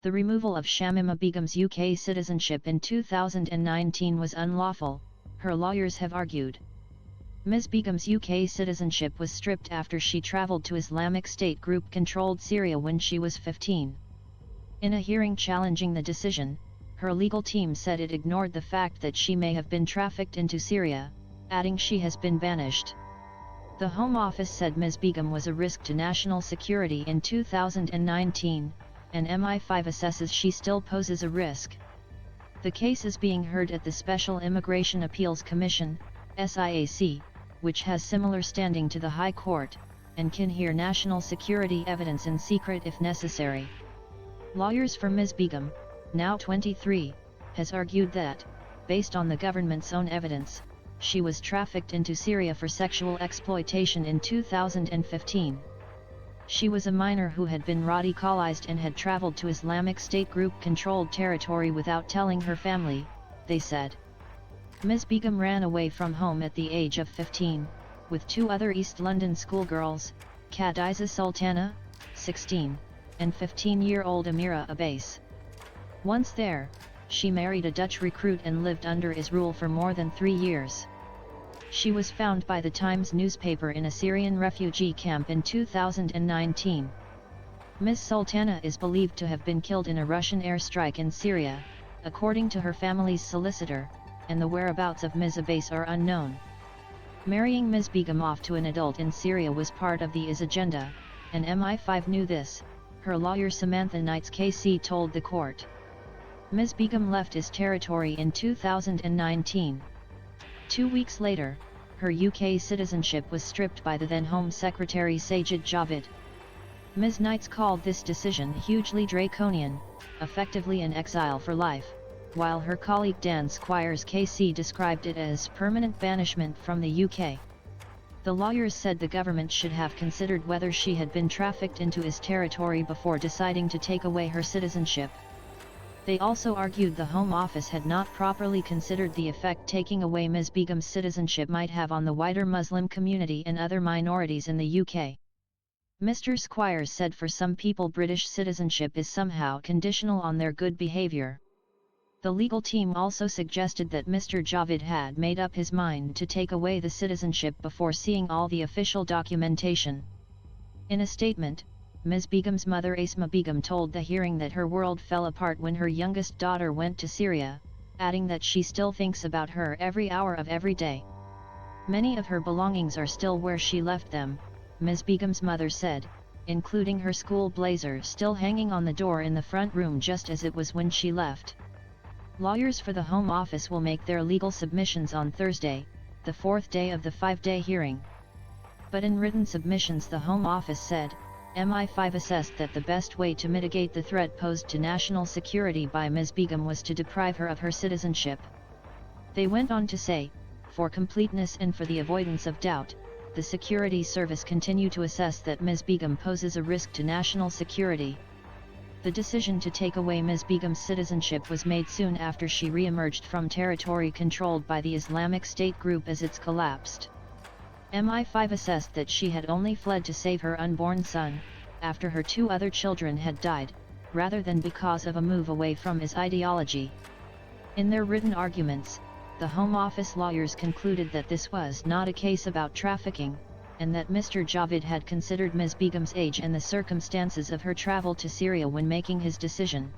The removal of Shamima Begum's UK citizenship in 2019 was unlawful, her lawyers have argued. Ms. Begum's UK citizenship was stripped after she travelled to Islamic State group-controlled Syria when she was 15. In a hearing challenging the decision, her legal team said it ignored the fact that she may have been trafficked into Syria, adding she has been banished. The Home Office said Ms. Begum was a risk to national security in 2019, and MI5 assesses she still poses a risk. The case is being heard at the Special Immigration Appeals Commission, SIAC, which has similar standing to the High Court, and can hear national security evidence in secret if necessary. Lawyers for Ms. Begum, now 23, has argued that, based on the government's own evidence, she was trafficked into Syria for sexual exploitation in 2015. She was a minor who had been radicalized and had traveled to Islamic State group-controlled territory without telling her family, they said. Ms. Begum ran away from home at the age of 15, with two other East London schoolgirls, Khadija Sultana, 16, and 15-year-old Amira Abbas. Once there, she married a Dutch recruit and lived under his rule for more than 3 years. She was found by the Times newspaper in a Syrian refugee camp in 2019. Ms. Sultana is believed to have been killed in a Russian airstrike in Syria, according to her family's solicitor, and the whereabouts of Ms. Abbas are unknown. Marrying Ms. Begum off to an adult in Syria was part of the IS agenda, and MI5 knew this, her lawyer Samantha Knights KC told the court. Ms. Begum left IS territory in 2019. 2 weeks later, her UK citizenship was stripped by the then Home Secretary Sajid Javid. Ms. Knights called this decision hugely draconian, effectively in exile for life, while her colleague Dan Squires KC described it as permanent banishment from the UK. The lawyers said the government should have considered whether she had been trafficked into IS territory before deciding to take away her citizenship. They also argued the Home Office had not properly considered the effect taking away Ms. Begum's citizenship might have on the wider Muslim community and other minorities in the UK. Mr. Squires said for some people British citizenship is somehow conditional on their good behaviour. The legal team also suggested that Mr. Javid had made up his mind to take away the citizenship before seeing all the official documentation. In a statement, Ms. Begum's mother Asma Begum told the hearing that her world fell apart when her youngest daughter went to Syria, adding that she still thinks about her every hour of every day. Many of her belongings are still where she left them, Ms. Begum's mother said, including her school blazer still hanging on the door in the front room just as it was when she left. Lawyers for the Home Office will make their legal submissions on Thursday, the fourth day of the 5-day hearing. But in written submissions the Home Office said, MI5 assessed that the best way to mitigate the threat posed to national security by Ms. Begum was to deprive her of her citizenship. They went on to say, for completeness and for the avoidance of doubt, the Security Service continue to assess that Ms. Begum poses a risk to national security. The decision to take away Ms. Begum's citizenship was made soon after she re-emerged from territory controlled by the Islamic State group as it's collapsed. MI5 assessed that she had only fled to save her unborn son, after her 2 other children had died, rather than because of a move away from his ideology. In their written arguments, the Home Office lawyers concluded that this was not a case about trafficking, and that Mr. Javid had considered Ms. Begum's age and the circumstances of her travel to Syria when making his decision.